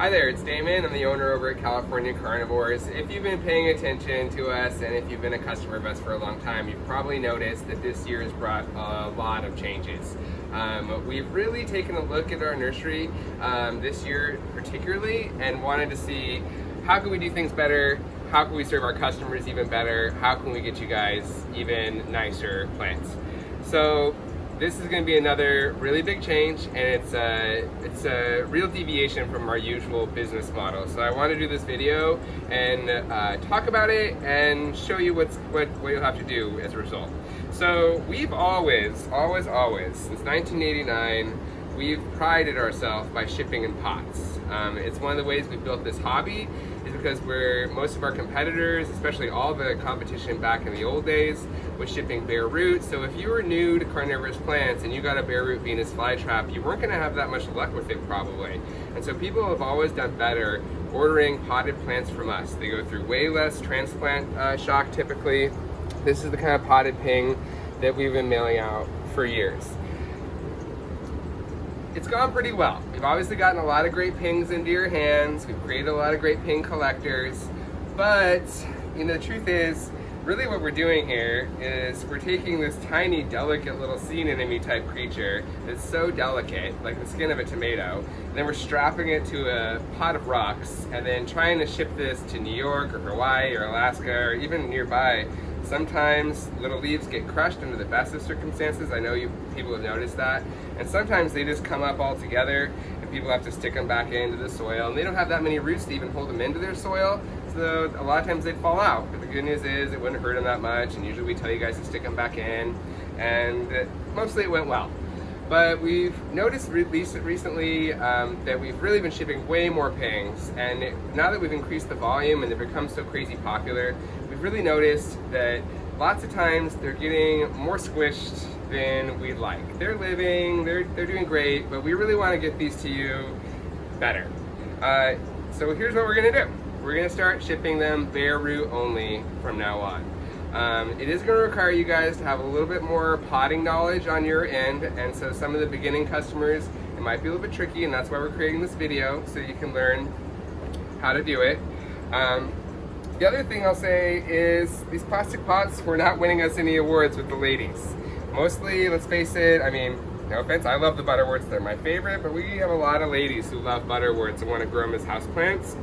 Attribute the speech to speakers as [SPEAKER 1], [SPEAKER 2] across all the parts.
[SPEAKER 1] Hi there, it's Damon. I'm the owner over at California Carnivores. If you've been paying attention to us and if you've been a customer of us for a long time, you've probably noticed that this year has brought a lot of changes. We've really taken a look at our nursery this year particularly and wanted to see how can we do things better, how can we serve our customers even better, how can we get you guys even nicer plants. So this is going to be another really big change, and it's a real deviation from our usual business model. So I want to do this video and talk about it and show you what you'll have to do as a result. So we've always, since 1989, we've prided ourselves by shipping in pots. It's one of the ways we built this hobby is because most of our competitors, especially all the competition back in the old days, was shipping bare root. So if you were new to carnivorous plants and you got a bare root Venus flytrap, you weren't going to have that much luck with it probably. And so people have always done better ordering potted plants from us. They go through way less transplant shock typically. This is the kind of potted ping that we've been mailing out for years. It's gone pretty well. We've obviously gotten a lot of great pings into your hands. We've created a lot of great ping collectors. But, the truth is, really what we're doing here is we're taking this tiny, delicate little sea anemone type creature that's so delicate, like the skin of a tomato, and then we're strapping it to a pot of rocks and then trying to ship this to New York or Hawaii or Alaska or even nearby. Sometimes little leaves get crushed under the best of circumstances. I know people have noticed that. And sometimes they just come up all together and people have to stick them back into the soil. And they don't have that many roots to even hold them into their soil. So a lot of times they'd fall out. But the good news is it wouldn't hurt them that much. And usually we tell you guys to stick them back in. And mostly it went well. But we've noticed recently that we've really been shipping way more pings. And now that we've increased the volume and they've become so crazy popular, we've really noticed that lots of times they're getting more squished than we'd like. They're living, they're doing great, but we really want to get these to you better. So here's what we're going to do. We're going to start shipping them bare root only from now on. It is going to require you guys to have a little bit more potting knowledge on your end, and so some of the beginning customers, it might be a little bit tricky, and that's why we're creating this video, so you can learn how to do it. The other thing I'll say is these plastic pots were not winning us any awards with the ladies. Mostly, let's face it, no offense, I love the butterworts, they're my favorite, but we have a lot of ladies who love butterworts and want to grow them as houseplants.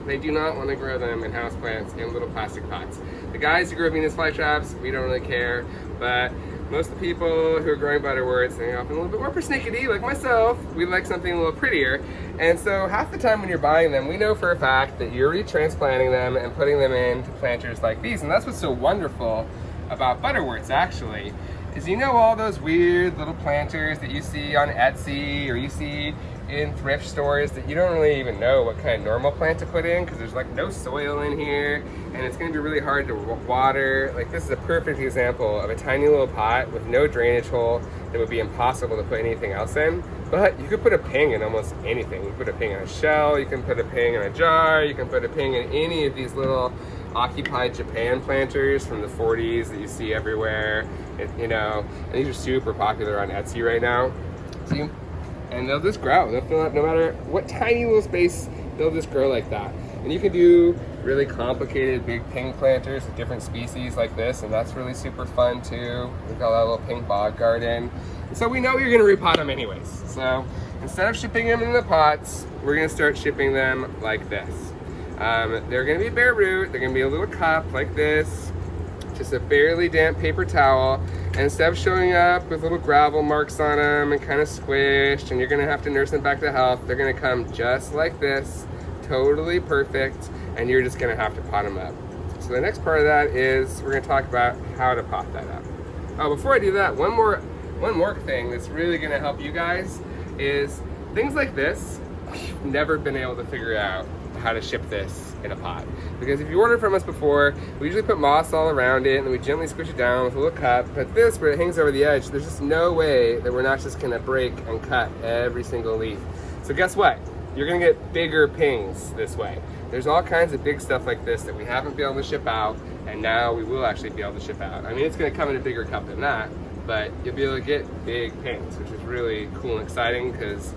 [SPEAKER 1] They do not want to grow them in houseplants in little plastic pots. The guys who grow Venus flytraps, we don't really care, but most of the people who are growing butterworts, they're often a little bit more persnickety, like myself. We like something a little prettier. And so half the time when you're buying them, we know for a fact that you're retransplanting them and putting them into planters like these. And that's what's so wonderful about butterworts, actually, is all those weird little planters that you see on Etsy or you see in thrift stores that you don't really even know what kind of normal plant to put in because there's like no soil in here and it's going to be really hard to water. Like this is a perfect example of a tiny little pot with no drainage hole that would be impossible to put anything else in. But you could put a ping in almost anything. You can put a ping in a shell, you can put a ping in a jar, you can put a ping in any of these little occupied Japan planters from the 40s that you see everywhere. And these are super popular on Etsy right now. And they'll just grow. They'll fill up no matter what tiny little space, they'll just grow like that. And you can do really complicated big ping planters with different species like this, and that's really super fun too. We've got a little ping bog garden. And so we know you're gonna repot them anyways. So instead of shipping them in the pots, we're gonna start shipping them like this. They're gonna be bare root, they're gonna be a little cup like this, just a barely damp paper towel. And instead of showing up with little gravel marks on them and kind of squished and you're gonna have to nurse them back to health, they're gonna come just like this, totally perfect, and you're just gonna have to pot them up. So the next part of that is we're gonna talk about how to pot that up. Before I do that, one more thing that's really gonna help you guys is things like this. We've never been able to figure out how to ship this in a pot. Because if you ordered from us before, we usually put moss all around it and we gently squish it down with a little cup. But this, where it hangs over the edge, there's just no way that we're not just gonna break and cut every single leaf. So guess what? You're gonna get bigger pings this way. There's all kinds of big stuff like this that we haven't been able to ship out, and now we will actually be able to ship out. It's gonna come in a bigger cup than that, but you'll be able to get big pings, which is really cool and exciting because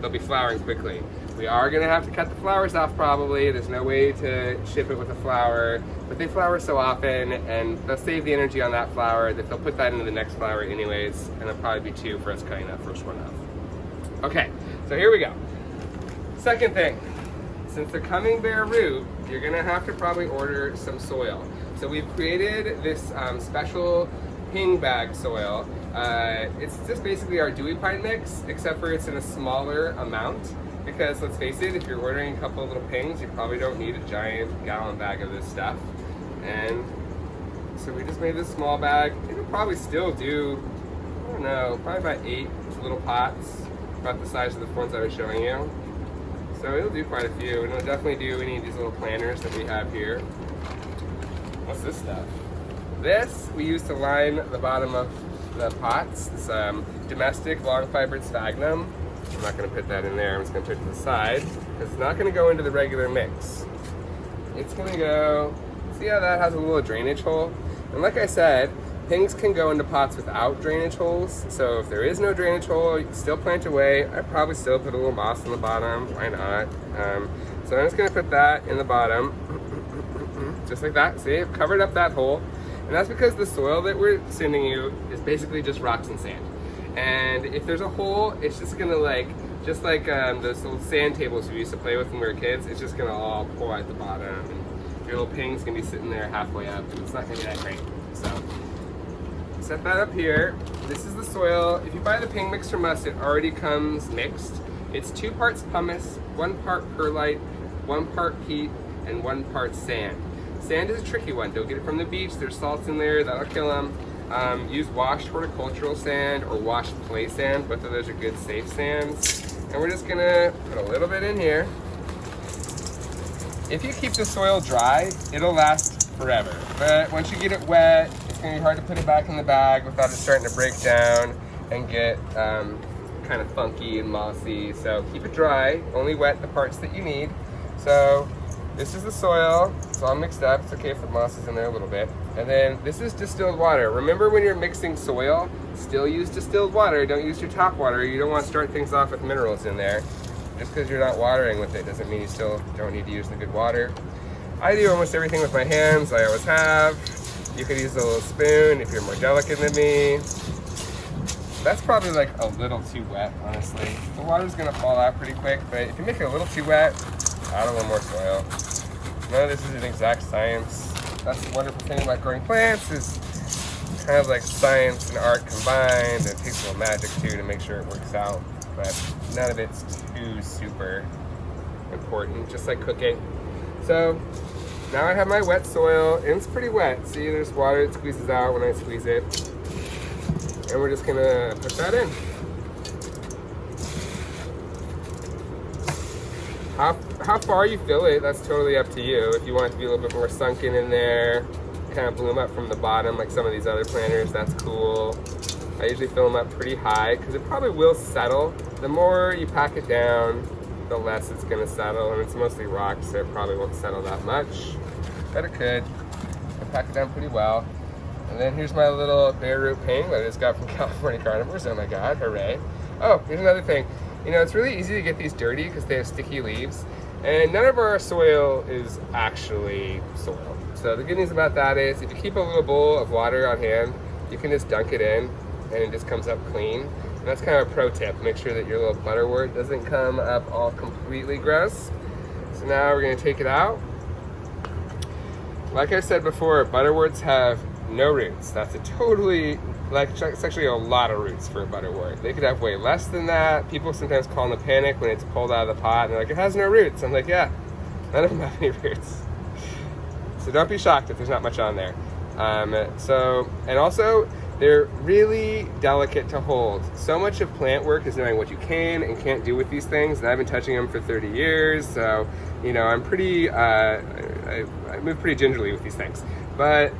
[SPEAKER 1] they'll be flowering quickly. We are gonna have to cut the flowers off probably. There's no way to ship it with a flower, but they flower so often and they'll save the energy on that flower that they'll put that into the next flower anyways, and it'll probably be 2 for us cutting that first one off. Okay, so here we go. Second thing, since they're coming bare root, you're gonna have to probably order some soil. So we've created this special ping bag soil. It's just basically our dewy pine mix, except for it's in a smaller amount. Because let's face it, if you're ordering a couple of little pings, you probably don't need a giant gallon bag of this stuff. And so we just made this small bag. It'll probably still do, I don't know, probably about 8 little pots, about the size of the ones I was showing you. So it'll do quite a few, and it'll definitely do any of these little planters that we have here. What's this stuff? This we use to line the bottom of the pots. It's domestic long fibered sphagnum. I'm not going to put that in there. I'm just going to put it to the side because it's not going to go into the regular mix. It's going to go, see how that has a little drainage hole? And like I said, pings can go into pots without drainage holes. So if there is no drainage hole, you can still plant away. I'd probably still put a little moss on the bottom. Why not? So I'm just going to put that in the bottom, just like that. See, I've covered up that hole. And that's because the soil that we're sending you is basically just rocks and sand. And if there's a hole, it's just gonna just like those little sand tables we used to play with when we were kids, it's just gonna all pour out the bottom. And your little ping's gonna be sitting there halfway up, and it's not gonna be that great. So, set that up here. This is the soil. If you buy the ping mix from us, it already comes mixed. It's 2 parts pumice, 1 part perlite, 1 part peat, and 1 part sand. Sand is a tricky one. Don't get it from the beach. There's salts in there, that'll kill them. Use washed horticultural sand or washed clay sand. Both of those are good, safe sands. And we're just gonna put a little bit in here. If you keep the soil dry, it'll last forever. But once you get it wet, it's gonna be hard to put it back in the bag without it starting to break down and get kind of funky and mossy. So keep it dry, only wet the parts that you need. So this is the soil. It's all mixed up. It's okay if the moss is in there a little bit. And then this is distilled water. Remember, when you're mixing soil, still use distilled water. Don't use your tap water. You don't want to start things off with minerals in there. Just because you're not watering with it doesn't mean you still don't need to use the good water. I do almost everything with my hands. I always have. You could use a little spoon if you're more delicate than me. That's probably like a little too wet, honestly. The water's gonna fall out pretty quick, but if you make it a little too wet, add a little more soil. None of this is an exact science. That's the wonderful thing about growing plants, is kind of like science and art combined. It takes a little magic too to make sure it works out, but none of it's too super important, just like cooking. So now I have my wet soil, and it's pretty wet. See, there's water that squeezes out when I squeeze it. And we're just gonna put that in. How far you fill it, that's totally up to you. If you want it to be a little bit more sunken in there, kind of bloom up from the bottom like some of these other planters, that's cool. I usually fill them up pretty high because it probably will settle. The more you pack it down, the less it's gonna settle, and it's mostly rock, so it probably won't settle that much, but it could. I pack it down pretty well. And then here's my little bare root ping that I just got from California Carnivores. Oh my God, hooray. Oh, here's another thing. You know, it's really easy to get these dirty because they have sticky leaves, and none of our soil is actually soil. So the good news about that is if you keep a little bowl of water on hand, you can just dunk it in and it just comes up clean. And that's kind of a pro tip. Make sure that your little butterwort doesn't come up all completely gross. So now we're gonna take it out. Like I said before, butterworts have no roots. That's a totally, it's actually a lot of roots for a butterwort. They could have way less than that. People sometimes call in a panic when it's pulled out of the pot and they're like, it has no roots. I'm like, yeah, none of them have any roots. So don't be shocked if there's not much on there. And also, they're really delicate to hold. So much of plant work is knowing what you can and can't do with these things, and I've been touching them for 30 years, so, you know, I'm pretty, I move pretty gingerly with these things. But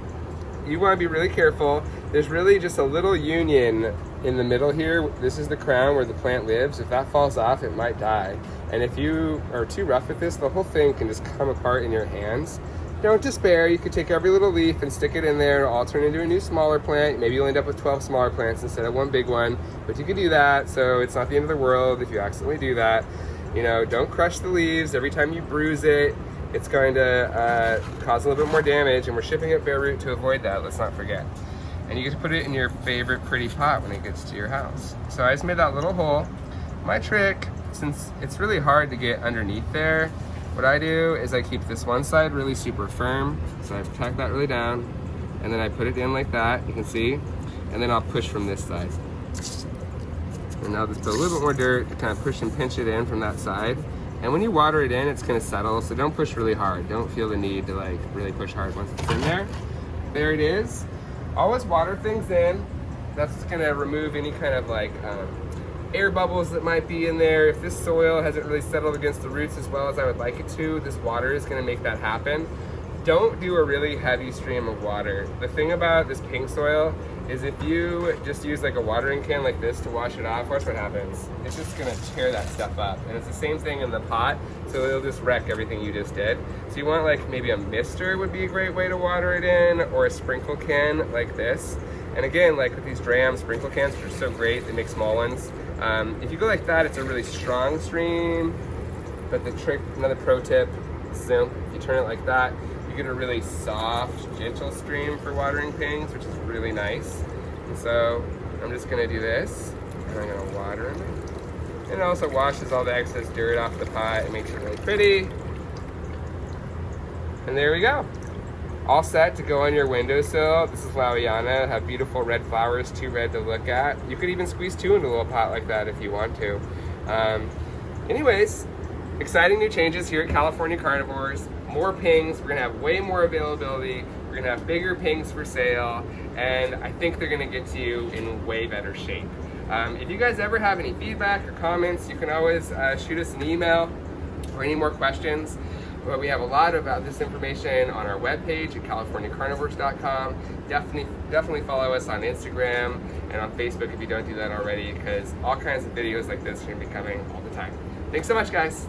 [SPEAKER 1] you want to be really careful. There's really just a little union in the middle here. This is the crown where the plant lives. If that falls off, it might die. And if you are too rough with this, the whole thing can just come apart in your hands. Don't despair. You could take every little leaf and stick it in there. It'll all turn into a new smaller plant. Maybe you'll end up with 12 smaller plants instead of one big one. But you can do that, so it's not the end of the world if you accidentally do that. You know, don't crush the leaves. Every time you bruise it, it's going to cause a little bit more damage, and we're shipping it bare root to avoid that, let's not forget. And you get to put it in your favorite pretty pot when it gets to your house. So I just made that little hole. My trick, since it's really hard to get underneath there, what I do is I keep this one side really super firm. So I tack that really down, and then I put it in like that, you can see, and then I'll push from this side. And I'll just put a little bit more dirt to kind of push and pinch it in from that side. And when you water it in, it's gonna settle, so don't push really hard. Don't feel the need to like really push hard once it's in there. There it is. Always water things in. That's just gonna remove any kind of like air bubbles that might be in there. If this soil hasn't really settled against the roots as well as I would like it to, this water is gonna make that happen. Don't do a really heavy stream of water. The thing about this pink soil is if you just use like a watering can like this to wash it off, watch what happens. It's just gonna tear that stuff up. And it's the same thing in the pot, so it'll just wreck everything you just did. So you want like maybe a mister would be a great way to water it in, or a sprinkle can like this. And again, like with these Dram sprinkle cans, which are so great, they make small ones. If you go like that, it's a really strong stream. But the trick, another pro tip, so if you turn it like that, you get a really soft, gentle stream for watering pings, which is really nice. And so I'm just gonna do this, and I'm gonna water them. And it also washes all the excess dirt off the pot and makes it really pretty. And there we go. All set to go on your windowsill. This is Lawiana, have beautiful red flowers, too red to look at. You could even squeeze two into a little pot like that if you want to. Anyways, exciting new changes here at California Carnivores. More pings, we're gonna have way more availability. We're gonna have bigger pings for sale, and I think they're gonna get to you in way better shape. If you guys ever have any feedback or comments, you can always shoot us an email or any more questions. But we have a lot about this information on our webpage at californiacarnivores.com. Definitely follow us on Instagram and on Facebook if you don't do that already, because all kinds of videos like this are gonna be coming all the time. Thanks so much, guys.